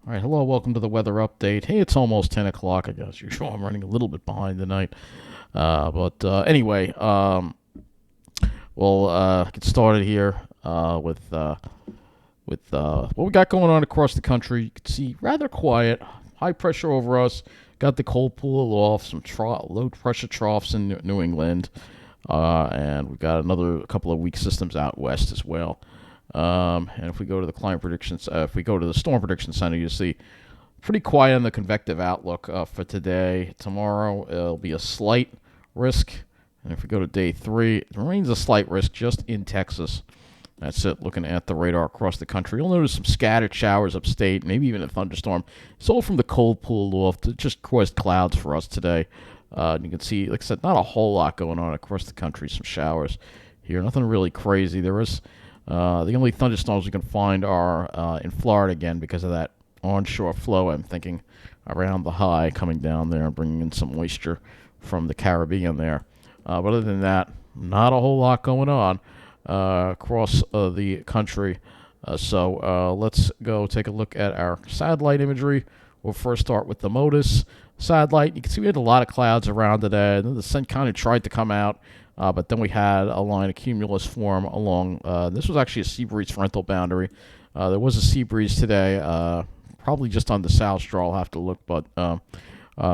All right, hello, welcome to the weather update. Hey, it's almost 10 o'clock, I guess. Usually I'm running a little bit behind tonight. Anyway, we'll get started here with what we got going on across the country. You can see rather quiet, high pressure over us. Got the cold pool off, some low pressure troughs in New England, and we've got another couple of weak systems out west as well. And if we go to the climate predictions, if we go to the storm prediction center, you see pretty quiet on the convective outlook for today. Tomorrow, it'll be a slight risk. And if we go to day 3, it remains a slight risk just in Texas. That's it, looking at the radar across the country. You'll notice some scattered showers upstate, maybe even a thunderstorm. It's all from the cold pool off. It just caused clouds for us today. You can see, like I said, not a whole lot going on across the country. Some showers here. Nothing really crazy. There is the only thunderstorms we can find are in Florida again because of that onshore flow, I'm thinking, around the high coming down there and bringing in some moisture from the Caribbean there. But other than that, not a whole lot going on across the country. So let's go take a look at our satellite imagery. We'll first start with the MODIS satellite. You can see we had a lot of clouds around today, and then the sun kind of tried to come out, but then we had a line of cumulus form along. This was actually a sea breeze frontal boundary. There was a sea breeze today, probably just on the south shore. I'll have to look, but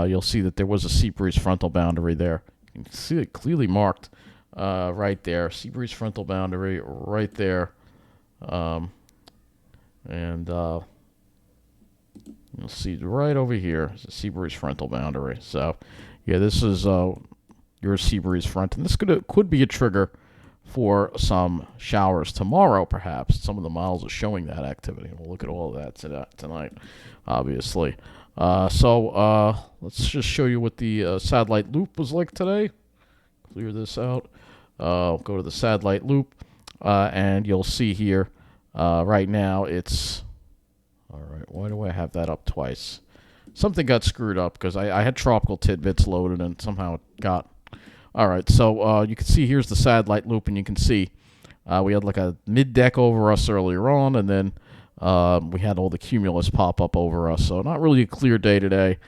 you'll see that there was a sea breeze frontal boundary there. You can see it clearly marked right there. Sea breeze frontal boundary right there. And you'll see right over here is a sea breeze frontal boundary. So, yeah, this is your sea breeze front. And this could be a trigger for some showers tomorrow, perhaps. Some of the models are showing that activity. We'll look at all of that tonight, obviously. Let's just show you what the satellite loop was like today. Clear this out. Go to the satellite loop, and you'll see here right now it's... All right, why do I have that up twice? Something got screwed up because I had tropical tidbits loaded and somehow it got... All right, so you can see here's the satellite loop, and you can see we had like a mid-deck over us earlier on, and then we had all the cumulus pop up over us. So not really a clear day today,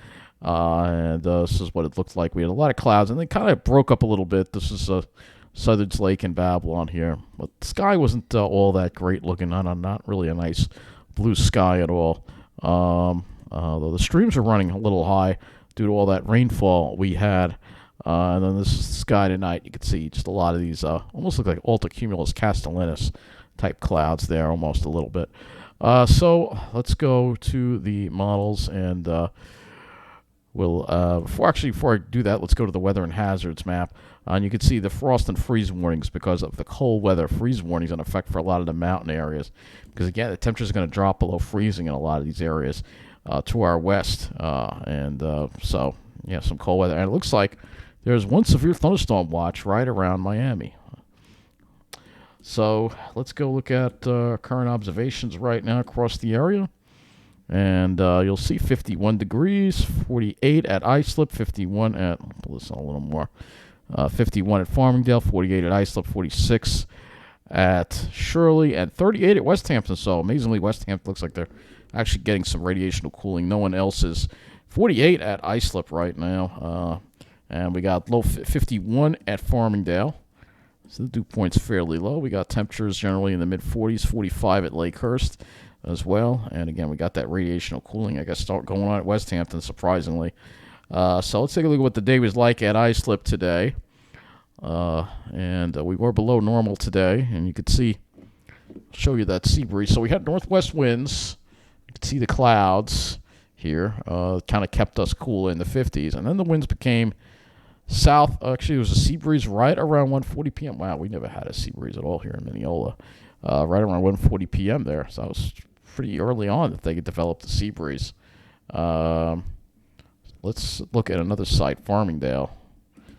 and this is what it looked like. We had a lot of clouds, and they kind of broke up a little bit. This is Southard's Lake in Babylon here, but the sky wasn't all that great looking. Not really a nice blue sky at all. Though the streams are running a little high due to all that rainfall we had. And then this is the sky tonight. You can see just a lot of these almost look like altocumulus castellanus type clouds there, almost a little bit. So let's go to the models, and before I do that, let's go to the weather and hazards map. And you can see the frost and freeze warnings because of the cold weather. Freeze warnings in effect for a lot of the mountain areas because, again, the temperature is going to drop below freezing in a lot of these areas to our west. So, yeah, some cold weather. And it looks like there's one severe thunderstorm watch right around Miami. So let's go look at current observations right now across the area. And you'll see 51 degrees, 48 at Islip, 51 at, I'll pull this on a little more, 51 at Farmingdale, 48 at Islip, 46 at Shirley, and 38 at West Hampton. So amazingly, West Hampton looks like they're actually getting some radiational cooling. No one else is. 48 at Islip right now. And we got low 51 at Farmingdale. So the dew point's fairly low. We got temperatures generally in the mid-40s, 45 at Lakehurst as well. And again, we got that radiational cooling, I guess, start going on at West Hampton, surprisingly. So let's take a look at what the day was like at Islip today. And we were below normal today. And you could see, I'll show you that sea breeze. So we had northwest winds. You could see the clouds here. Kind of kept us cool in the 50s. And then the winds became south. Actually, it was a sea breeze right around 1:40 p.m. Wow, we never had a sea breeze at all here in Mineola. Right around 1:40 p.m. there. So that was pretty early on that they could develop the sea breeze. Let's look at another site, Farmingdale.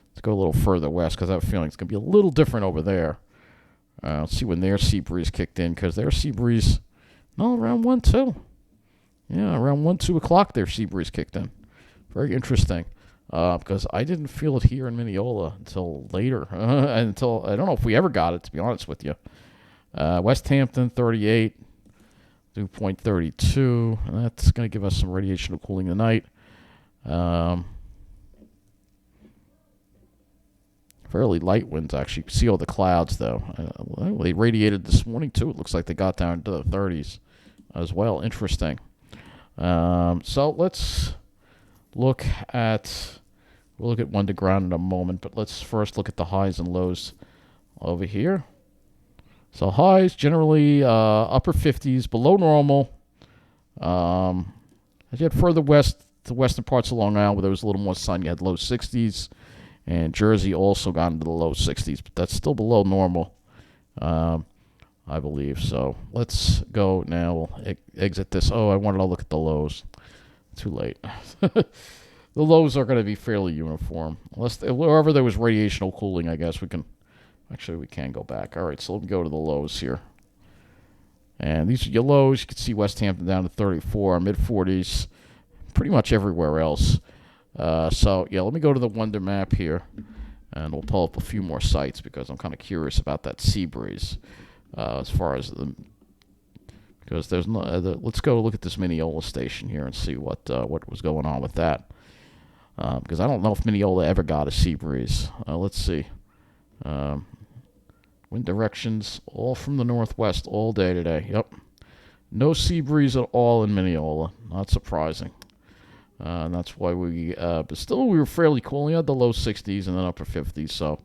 Let's go a little further west because I have a feeling it's going to be a little different over there. Let's see when their sea breeze kicked in because their sea breeze, around 1-2. Yeah, around 1-2 o'clock their sea breeze kicked in. Very interesting. Because I didn't feel it here in Mineola until later. Until I don't know if we ever got it, to be honest with you. West Hampton, 38. Dew point 32. And that's going to give us some radiational cooling tonight. Fairly light winds, actually. You can see all the clouds, though. Well, they radiated this morning, too. It looks like they got down to the 30s as well. Interesting. So let's look at... We'll look at wind to ground in a moment, but let's first look at the highs and lows over here. So highs, generally upper 50s, below normal. As you head further west, the western parts of Long Island, where there was a little more sun, you had low 60s. And Jersey also got into the low 60s, but that's still below normal, I believe. So let's go now. We'll exit this. Oh, I wanted to look at the lows. Too late. The lows are going to be fairly uniform. Unless wherever there was radiational cooling, I guess we can... Actually, we can go back. All right, so let me go to the lows here. And these are your lows. You can see West Hampton down to 34, mid-40s, pretty much everywhere else. So, yeah, let me go to the Wonder map here, and we'll pull up a few more sites because I'm kind of curious about that sea breeze as far as the... Because there's no... let's go look at this Mineola station here and see what was going on with that. Because I don't know if Mineola ever got a sea breeze. Let's see. Wind directions, all from the northwest all day today. Yep. No sea breeze at all in Mineola. Not surprising. And that's why but still we were fairly cool. We had the low 60s and then upper 50s. So,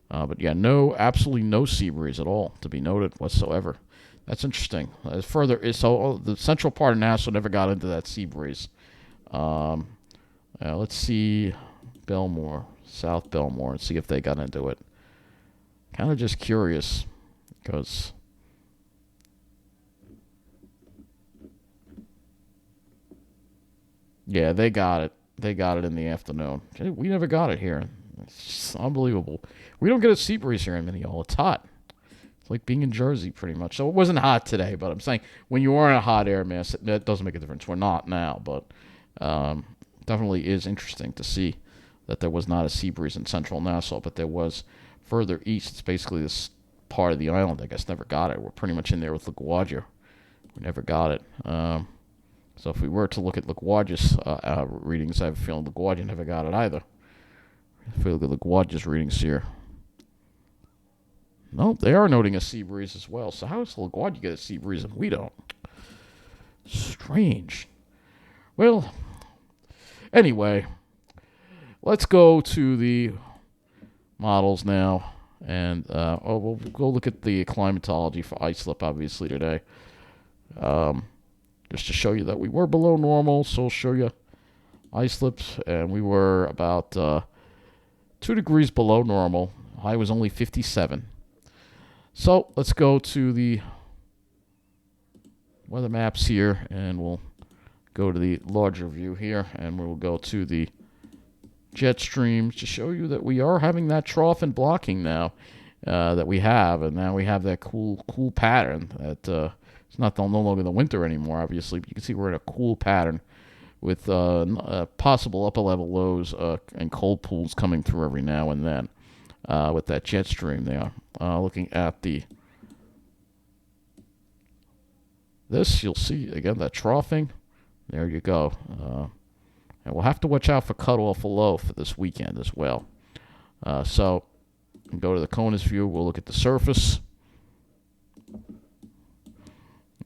but yeah, absolutely no sea breeze at all to be noted whatsoever. That's interesting. So the central part of Nassau never got into that sea breeze. Let's see Belmore, South Belmore, and see if they got into it. Kind of just curious because... Yeah, they got it. They got it in the afternoon. We never got it here. It's just unbelievable. We don't get a sea breeze here in Mineola. It's hot. It's like being in Jersey, pretty much. So it wasn't hot today, but I'm saying when you are in a hot air mass, that doesn't make a difference. We're not now, but definitely is interesting to see that there was not a sea breeze in central Nassau, but there was further east. It's basically this part of the island, I guess, never got it. We're pretty much in there with LaGuardia. We never got it. So if we were to look at LaGuardia's readings, I have a feeling LaGuardia never got it either. If we look at LaGuardia's readings here. No, they are noting a sea breeze as well. So how does LaGuardia get a sea breeze and we don't? Strange. Well, anyway, let's go to the models now. And we'll go look at the climatology for islip, obviously, today. Just to show you that we were below normal, so I'll show you islips, and we were about 2 degrees below normal. High was only 57. So let's go to the weather maps here, and we'll go to the larger view here, and we'll go to the jet streams to show you that we are having that trough and blocking now that we have, and now we have that cool pattern that... It's not no longer the winter anymore, obviously, but you can see we're in a cool pattern with possible upper-level lows and cold pools coming through every now and then with that jet stream there. Looking at this, you'll see, again, that troughing. There you go. And we'll have to watch out for cutoff low for this weekend as well. So go to the CONUS view. We'll look at the surface.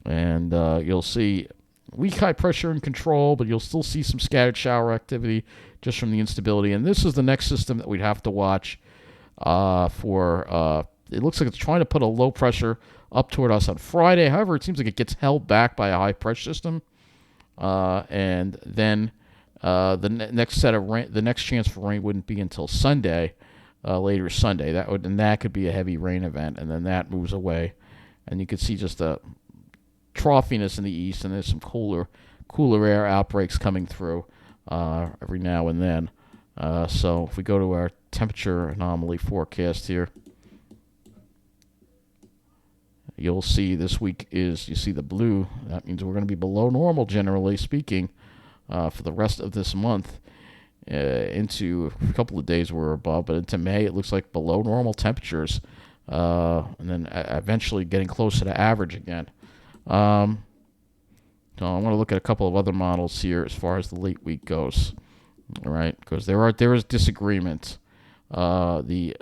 And you'll see weak high pressure and control, but you'll still see some scattered shower activity just from the instability. And this is the next system that we'd have to watch for. It looks like it's trying to put a low pressure up toward us on Friday. However, it seems like it gets held back by a high pressure system. And then next set of rain, the next chance for rain wouldn't be until Sunday, later Sunday. That could be a heavy rain event, and then that moves away, and you can see just a troughiness in the east, and there's some cooler air outbreaks coming through every now and then. So if we go to our temperature anomaly forecast here, you'll see this week you see the blue. That means we're going to be below normal, generally speaking, for the rest of this month. Into a couple of days we're above, but into May it looks like below normal temperatures, and then eventually getting closer to average again. So I want to look at a couple of other models here as far as the late week goes. All right, because there is disagreement. The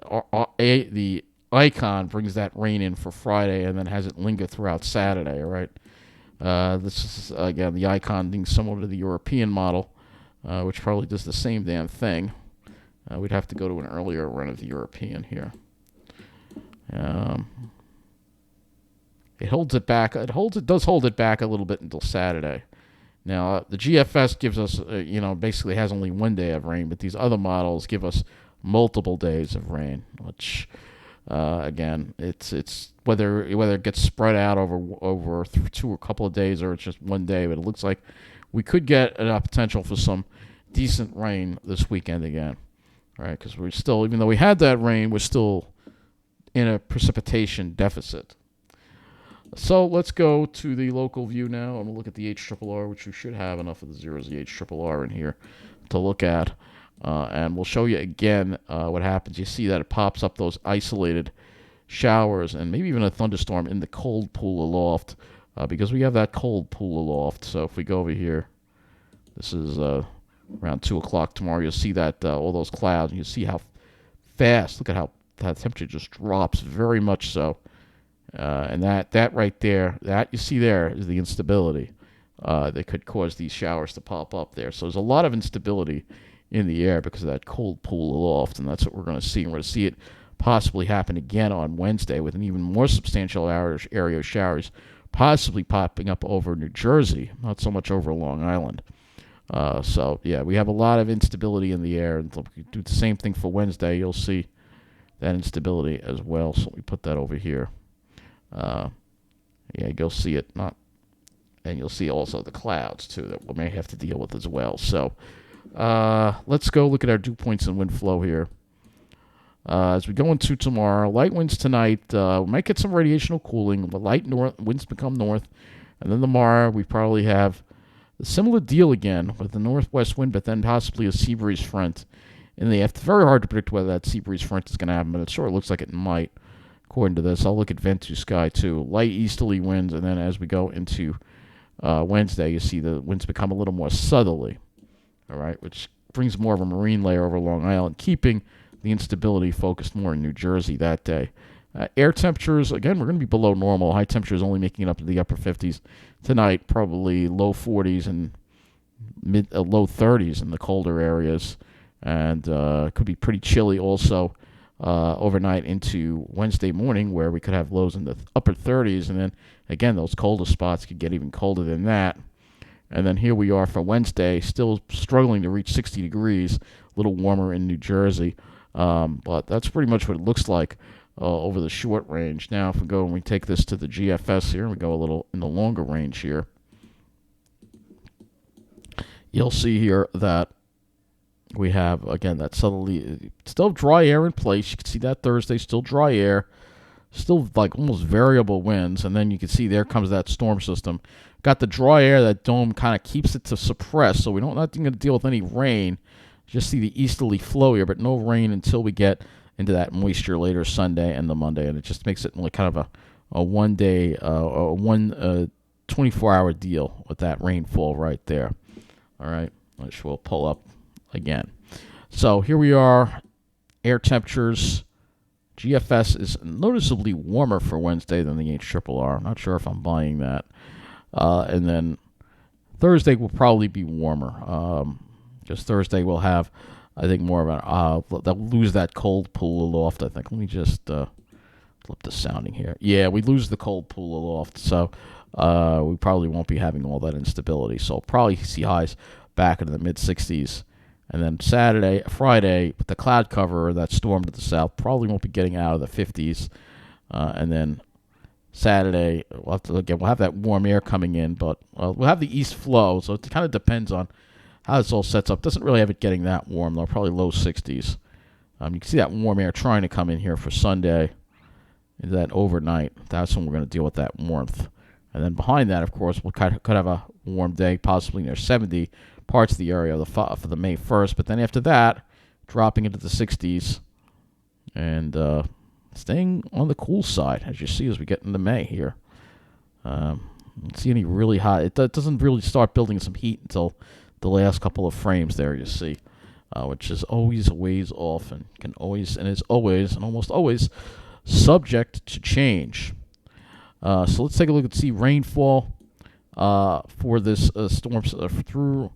icon brings that rain in for Friday and then has it linger throughout Saturday. All right. This is again the icon being similar to the European model, which probably does the same damn thing. We'd have to go to an earlier run of the European here. It holds it back. It does hold it back a little bit until Saturday. Now the GFS gives us, basically has only 1 day of rain, but these other models give us multiple days of rain, which, again, it's whether it gets spread out over a couple of days or it's just 1 day. But it looks like we could get a potential for some decent rain this weekend again, right? Because we're still, even though we had that rain, we're still in a precipitation deficit. So let's go to the local view now, and we'll look at the HRRR, which we should have enough of the zeros of the HRRR in here to look at. And we'll show you again what happens. You see that it pops up those isolated showers and maybe even a thunderstorm in the cold pool aloft, because we have that cold pool aloft. So if we go over here, this is around 2 o'clock tomorrow, you'll see that all those clouds, and you'll see how fast, look at how that temperature just drops very much so. And that right there, that you see there is the instability that could cause these showers to pop up there. So there's a lot of instability in the air because of that cold pool aloft, and that's what we're going to see. And we're going to see it possibly happen again on Wednesday with an even more substantial area of showers possibly popping up over New Jersey, not so much over Long Island. So, yeah, we have a lot of instability in the air. And if we do the same thing for Wednesday, you'll see that instability as well. So we put that over here. You'll see it and you'll see also the clouds too that we may have to deal with as well. So let's go look at our dew points and wind flow here. As we go into tomorrow, light winds tonight. We might get some radiational cooling, but light winds become north, and then tomorrow we probably have a similar deal again with the northwest wind, but then possibly a sea breeze front in the afternoon. Very hard to predict whether that sea breeze front is going to happen, but it sure looks like it might. According to this, I'll look at vent to sky too. Light easterly winds, and then as we go into Wednesday, you see the winds become a little more southerly, all right, which brings more of a marine layer over Long Island, keeping the instability focused more in New Jersey that day. Air temperatures, again, we're going to be below normal. High temperatures only making it up to the upper 50s tonight, probably low 40s and low 30s in the colder areas, and could be pretty chilly also overnight into Wednesday morning, where we could have lows in the upper 30s, and then again those colder spots could get even colder than that. And then here we are for Wednesday, still struggling to reach 60 degrees, a little warmer in New Jersey, but that's pretty much what it looks like over the short range. Now if we go and we take this to the GFS here, and we go a little in the longer range here, you'll see here that we have, again, that southerly, still dry air in place. You can see that Thursday, still dry air, still like almost variable winds. And then you can see there comes that storm system. Got the dry air, that dome kind of keeps it to suppress, so we don't not going to deal with any rain. Just see the easterly flow here, but no rain until we get into that moisture later Sunday and the Monday. And it just makes it like kind of a 1 day, 24-hour deal with that rainfall right there. All right, which we'll pull up again. So here we are, air temperatures. GFS is noticeably warmer for Wednesday than the HRRR. I'm not sure if I'm buying that. And then Thursday will probably be warmer. Because Thursday we'll have, I think, more of an, they'll lose that cold pool aloft, I think. Let me just flip the sounding here. Yeah, we lose the cold pool aloft, so we probably won't be having all that instability. So probably see highs back into the mid-60s. And then Friday, with the cloud cover, that storm to the south, probably won't be getting out of the 50s. And then Saturday, we'll have that warm air coming in, but we'll have the east flow, so it kind of depends on how this all sets up. Doesn't really have it getting that warm, though, probably low 60s. You can see that warm air trying to come in here for Sunday, into that overnight. That's when we're going to deal with that warmth. And then behind that, of course, we'll could have a warm day, possibly near 70 parts of the area for the May 1st. But then after that, dropping into the 60s and staying on the cool side, as you see as we get into May here. Don't see any really hot. It doesn't really start building some heat until the last couple of frames there, you see, which is always a ways off and can always and is always and almost always subject to change. So let's take a look and see rainfall for this storm through.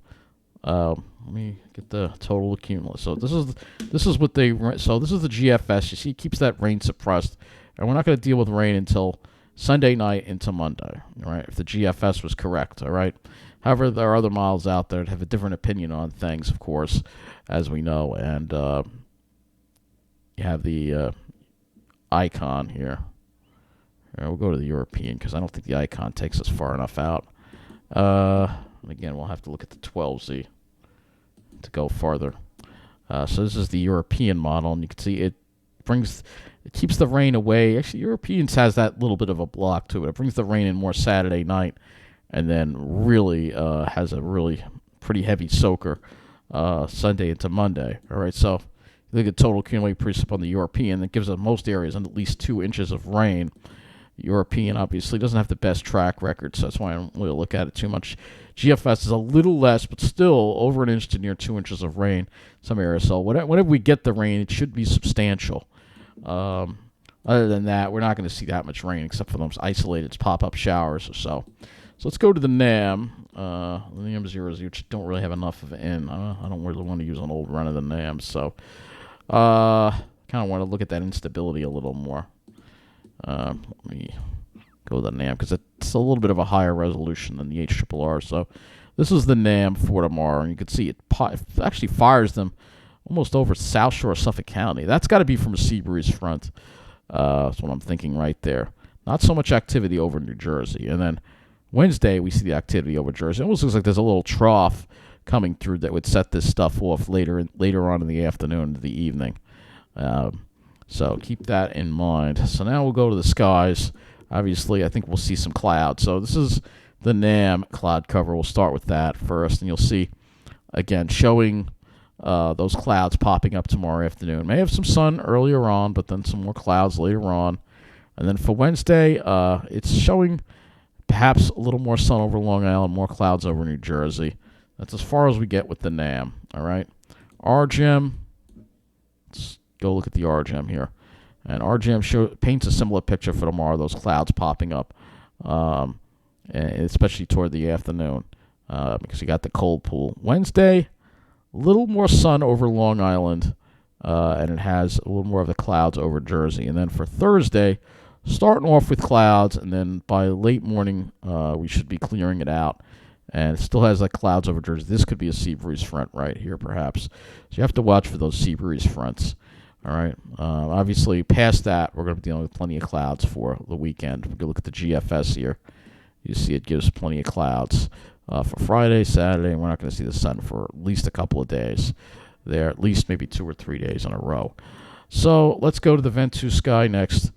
Let me get the total accumulative. So this is what they. So this is the GFS. You see, it keeps that rain suppressed, and we're not going to deal with rain until Sunday night into Monday. All right, if the GFS was correct. All right. However, there are other models out there that have a different opinion on things, of course, as we know, and you have the icon here. We'll go to the European because I don't think the icon takes us far enough out. Again, we'll have to look at the 12Z to go farther. So this is the European model, and you can see it keeps the rain away. Actually, Europeans has that little bit of a block to it. It brings the rain in more Saturday night, and then really has a really pretty heavy soaker Sunday into Monday. All right, so you look at total cumulative precip on the European. That gives us most areas at least 2 inches of rain. European obviously doesn't have the best track record, so that's why I don't really look at it too much. GFS is a little less, but still over an inch to near 2 inches of rain some areas. So whenever we get the rain, it should be substantial. Other than that, we're not going to see that much rain except for those isolated pop-up showers or so. So let's go to the NAM. The NAM 00, which don't really have enough of it in. I don't really want to use an old run of the NAM, so kind of want to look at that instability a little more. Let me go to the NAM because it's a little bit of a higher resolution than the HRRR. So this is the NAM for tomorrow, and you can see it actually fires them almost over South Shore of Suffolk County. That's got to be from a sea breeze front. That's what I'm thinking right there. Not so much activity over New Jersey. And then Wednesday, we see the activity over Jersey. It almost looks like there's a little trough coming through that would set this stuff off later on in the afternoon into the evening. So keep that in mind. So now we'll go to the skies. Obviously, I think we'll see some clouds. So this is the NAM cloud cover. We'll start with that first, and you'll see, again, showing those clouds popping up tomorrow afternoon. May have some sun earlier on, but then some more clouds later on. And then for Wednesday, it's showing perhaps a little more sun over Long Island, more clouds over New Jersey. That's as far as we get with the NAM, all right? RGEM, let's go look at the RGEM here. And RGEM paints a similar picture for tomorrow, those clouds popping up, and especially toward the afternoon because you got the cold pool. Wednesday, a little more sun over Long Island, and it has a little more of the clouds over Jersey. And then for Thursday, starting off with clouds, and then by late morning, we should be clearing it out. And it still has like clouds over Jersey. This could be a sea breeze front right here, perhaps. So you have to watch for those sea breeze fronts. All right. Obviously, past that, we're going to be dealing with plenty of clouds for the weekend. We can look at the GFS here. You see it gives plenty of clouds for Friday, Saturday, and we're not going to see the sun for at least a couple of days there, at least maybe 2 or 3 days in a row. So let's go to the Ventu sky next.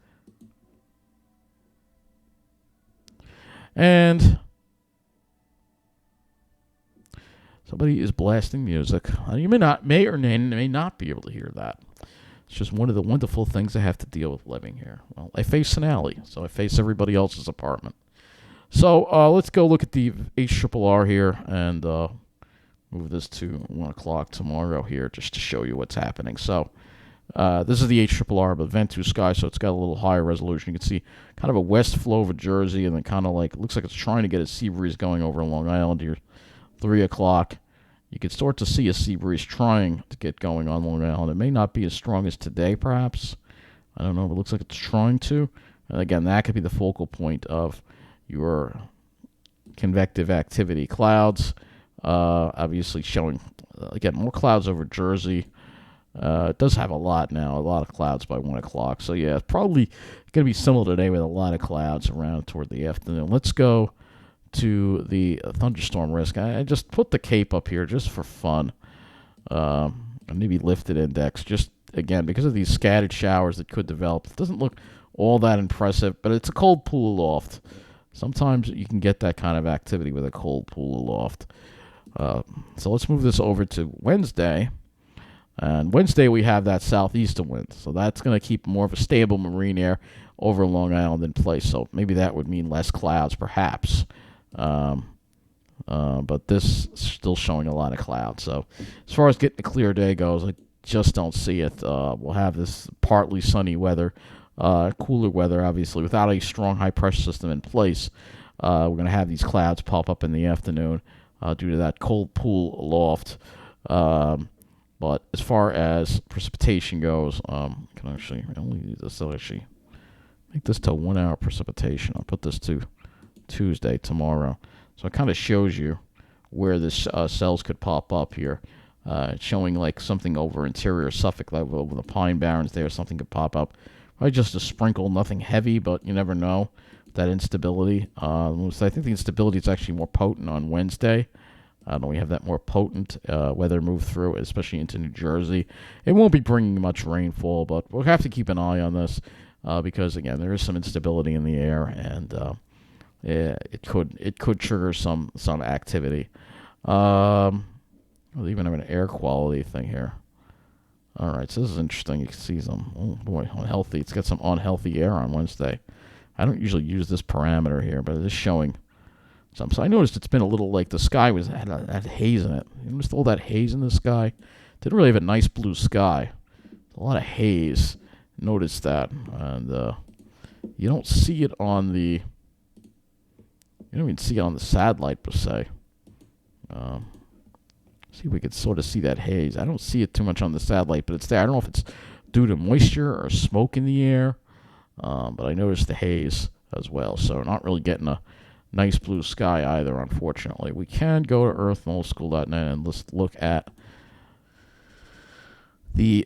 And somebody is blasting music. You may or may not be able to hear that. It's just one of the wonderful things I have to deal with living here. Well, I face an alley, so I face everybody else's apartment. So let's go look at the HRRR here and move this to 1 o'clock tomorrow here just to show you what's happening. So this is the HRRR, but Ventu sky, so it's got a little higher resolution. You can see kind of a west flow over Jersey, and then kind of like, looks like it's trying to get a sea breeze going over Long Island here. 3 o'clock. You can start to see a sea breeze trying to get going on Long Island. It may not be as strong as today, perhaps. I don't know, but it looks like it's trying to. And again, that could be the focal point of your convective activity. Clouds, obviously showing, again, more clouds over Jersey. It does have a lot now, a lot of clouds by 1 o'clock. So, yeah, it's probably going to be similar today with a lot of clouds around toward the afternoon. Let's go to the thunderstorm risk. I just put the cape up here just for fun. Maybe lifted index, just, again, because of these scattered showers that could develop. It doesn't look all that impressive, but it's a cold pool aloft. Sometimes you can get that kind of activity with a cold pool aloft. So let's move this over to Wednesday. And Wednesday we have that southeastern wind. So that's going to keep more of a stable marine air. over Long Island in place. So maybe that would mean less clouds, perhaps. Um, but this is still showing a lot of clouds. So as far as getting a clear day goes, I just don't see it. We'll have this partly sunny weather, cooler weather, obviously, without a strong high pressure system in place. We're going to have these clouds pop up in the afternoon due to that cold pool loft. But as far as precipitation goes, can actually only this will actually make this to 1 hour precipitation. I'll put this to Tuesday tomorrow. So it kind of shows you where this cells could pop up here. It's showing like something over interior Suffolk, like over the Pine Barrens there, something could pop up. Probably just a sprinkle, nothing heavy, but you never know. That instability. So I think the instability is actually more potent on Wednesday. We have that more potent weather move through, especially into New Jersey. It won't be bringing much rainfall, but we'll have to keep an eye on this because, again, there is some instability in the air, and it could trigger some activity. We'll even have an air quality thing here. All right, so this is interesting. You can see some, oh boy, unhealthy. It's got some unhealthy air on Wednesday. I don't usually use this parameter here, but it is showing some. So I noticed it's been a little like the sky had haze in it. You noticed all that haze in the sky? Didn't really have a nice blue sky. A lot of haze. Noticed that. And you don't see it on the... You don't even see it on the satellite, per se. See if we could sort of see that haze. I don't see it too much on the satellite, but it's there. I don't know if it's due to moisture or smoke in the air. But I noticed the haze as well, so not really getting a nice blue sky either, unfortunately. We can go to earthmoldschool.net and let's look at the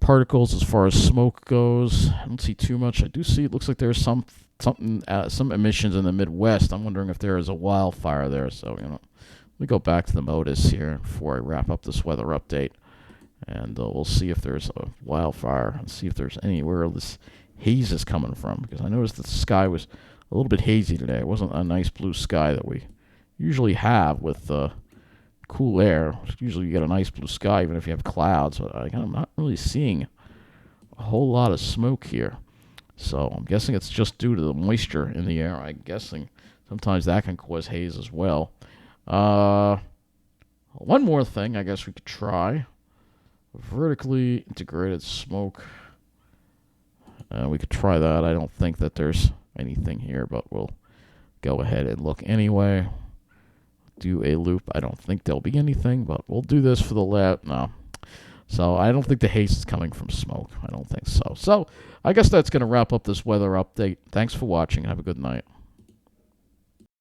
particles as far as smoke goes. I don't see too much. I do see it looks like there's some emissions in the Midwest. I'm wondering if there is a wildfire there. So, let me go back to the MODIS here before I wrap up this weather update. And we'll see if there's a wildfire and see if there's anywhere this haze is coming from. Because I noticed that the sky was a little bit hazy today. It wasn't a nice blue sky that we usually have with cool air. Usually you get a nice blue sky even if you have clouds. But I'm not really seeing a whole lot of smoke here. So I'm guessing it's just due to the moisture in the air. I'm guessing sometimes that can cause haze as well. One more thing I guess we could try. Vertically integrated smoke. We could try that. I don't think that there's anything here, but we'll go ahead and look anyway. Do a loop. I don't think there'll be anything, but we'll do this for the lab. No. So I don't think the haze is coming from smoke. I don't think so. So I guess that's going to wrap up this weather update. Thanks for watching and have a good night.